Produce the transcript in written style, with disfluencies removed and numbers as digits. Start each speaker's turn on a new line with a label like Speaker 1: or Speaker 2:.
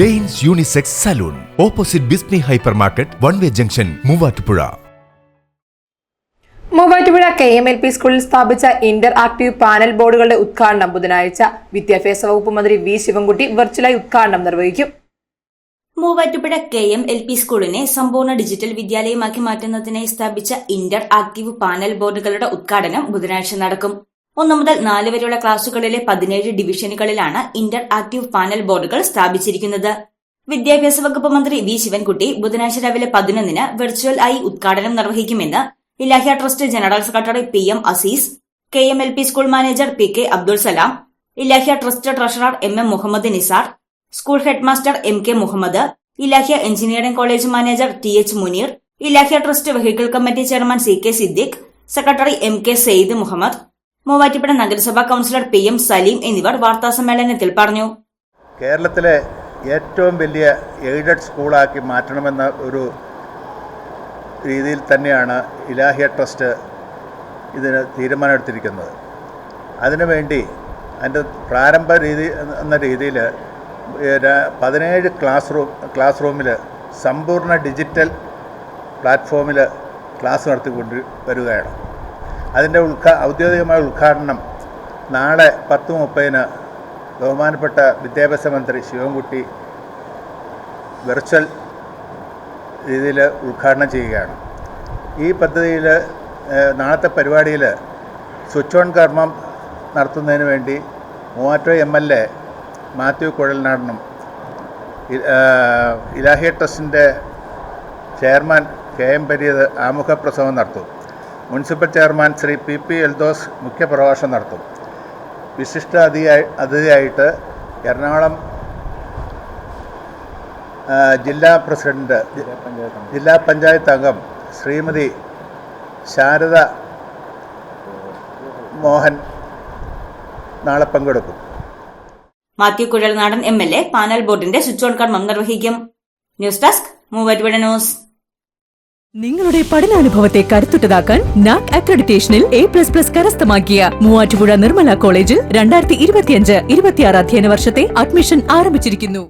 Speaker 1: Danes unisex salon opposite ബിസ്നി hypermarket one way junction Muvattupuzha.
Speaker 2: Muvattupuzha KMLP സ്കൂളിൽ സ്ഥാപിച്ച ഇന്റർ ആക്റ്റീവ് പാനൽ ബോർഡുകളുടെ ഉദ്ഘാടനം ബുധനാഴ്ച വിദ്യാഭ്യാസ വകുപ്പ് മന്ത്രി വി ശിവൻകുട്ടി വെർച്വലായി ഉദ്ഘാടനം നിർവഹിക്കും.
Speaker 3: മൂവാറ്റുപുഴ KMLP സ്കൂളിനെ സമ്പൂർണ്ണ ഡിജിറ്റൽ വിദ്യാലയമാക്കി മാറ്റുന്നതിനായി സ്ഥാപിച്ച ഇന്റർ ആക്റ്റീവ് പാനൽ ബോർഡുകളുടെ ഉദ്ഘാടനം ബുധനാഴ്ച നടക്കും. 1 മുതൽ 4 വരെയുള്ള ക്ലാസുകളിലെ 17 ഡിവിഷനുകളിലാണ് ഇന്റർ ആക്റ്റീവ് പാനൽ ബോർഡുകൾ സ്ഥാപിച്ചിരിക്കുന്നത്. വിദ്യാഭ്യാസ വകുപ്പ് മന്ത്രി വി ശിവൻകുട്ടി ബുധനാഴ്ച രാവിലെ 11-ന് വെർച്വൽ ആയി ഉദ്ഘാടനം നിർവഹിക്കുമെന്ന് Ilahia trust general secretary PM Azeez, KMLP school manager PK Abdul Salam, Ilahia trust treasurer MM Muhammad Nisar, school headmaster MK Muhammad, Ilahia engineering college manager TH Muneer, Ilahia trust vehicle committee chairman CK Siddique, secretary MK Sayed Muhammad, Muvattupuzha നഗരസഭാ കൌൺസിലർ PM സലീം എന്നിവർ വാർത്താസമ്മേളനത്തിൽ പറഞ്ഞു.
Speaker 4: കേരളത്തിലെ ഏറ്റവും വലിയ എയ്ഡഡ് സ്കൂളാക്കി മാറ്റണമെന്ന ഒരു രീതിയിൽ തന്നെയാണ് ഇലാഹ്യ ട്രസ്റ്റ് ഇതിന് തീരുമാനമെടുത്തിരിക്കുന്നത്. അതിനുവേണ്ടി അതിൻ്റെ പ്രാരംഭ രീതി എന്ന രീതിയിൽ 17 ക്ലാസ് റൂമിൽ സമ്പൂർണ്ണ ഡിജിറ്റൽ പ്ലാറ്റ്ഫോമിൽ ക്ലാസ് നടത്തിക്കൊണ്ട് വരികയാണ്. അതിൻ്റെ ഔദ്യോഗികമായ ഉദ്ഘാടനം നാളെ 10:30-ന് ബഹുമാനപ്പെട്ട വിദ്യാഭ്യാസ മന്ത്രി ശിവൻകുട്ടി വെർച്വൽ രീതിയിൽ ഉദ്ഘാടനം ചെയ്യുകയാണ്. ഈ പദ്ധതിയിൽ നാളത്തെ പരിപാടിയിൽ സ്വിച്ച് ഓൺ കർമ്മം നടത്തുന്നതിന് വേണ്ടി മൂവാറ്റുപുഴ MLA മാത്യു കുഴൽനാടനും ഇലാഹ്യ ട്രസ്റ്റിൻ്റെ ചെയർമാൻ KM പരീത് ആമുഖപ്രസംഗം നടത്തും. Municipal chairman Shri PP Eldhose മുഖ്യപ്രഭാഷണം നടത്തും. വിശിഷ്ട അതിഥിയായിട്ട് എറണാകുളം ജില്ലാ പ്രസിഡന്റ്, ജില്ലാ പഞ്ചായത്ത് അംഗം ശ്രീമതി ശാരദ മോഹൻ നാളെ പങ്കെടുക്കും.
Speaker 3: മാത്യു കുഴൽനാടൻ MLA പാനൽ ബോർഡിന്റെ സ്വിച്ച് ഓൺ കർമ്മം നിർവഹിക്കും. News desk Muvattupuzha news.
Speaker 5: നിങ്ങളുടെ പഠനാനുഭവത്തെ കരുത്തുറ്റതാക്കാൻ NAC അക്രഡിറ്റേഷനിൽ A++ കരസ്ഥമാക്കിയ മൂവാറ്റുപുഴ നിർമ്മല കോളേജിൽ 2025-26 അധ്യയന വർഷത്തെ അഡ്മിഷൻ ആരംഭിച്ചിരിക്കുന്നു.